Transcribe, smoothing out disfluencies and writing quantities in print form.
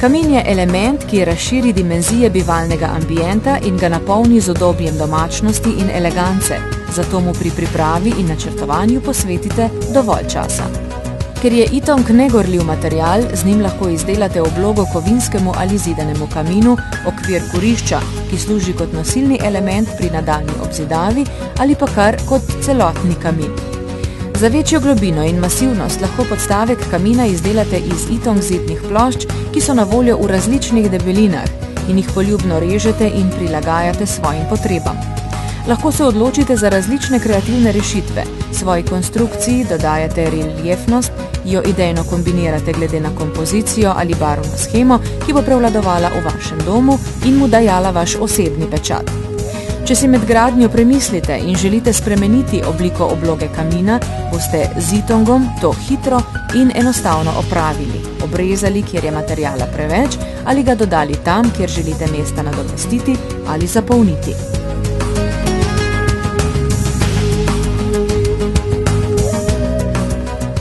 Kamin je element, ki razširi dimenzije bivalnega ambienta in ga napolni z udobjem domačnosti in elegance, zato mu pri pripravi in načrtovanju posvetite dovolj časa. Ker je itong negorljiv material, z njim lahko izdelate oblogo kovinskemu ali zidanemu kaminu, okvir kurišča, ki služi kot nosilni element pri nadaljnji obzidavi ali pa kar kot celotni kamin. Za večjo globino in masivnost lahko podstavek kamina izdelate iz itong zidnih plošč, ki so na voljo v različnih debelinah in jih poljubno režete in prilagajate svojim potrebam. Lahko se odločite za različne kreativne rešitve, svoji konstrukciji dodajate reliefnost, jo idejno kombinirate glede na kompozicijo ali barvno shemo, ki bo prevladovala v vašem domu in mu dajala vaš osebni pečat. Če si med gradnjo premislite in želite spremeniti obliko obloge kamina, boste z itongom to hitro in enostavno opravili, obrezali, kjer je materiala preveč, ali ga dodali tam, kjer želite mesta nadomestiti ali zapolniti.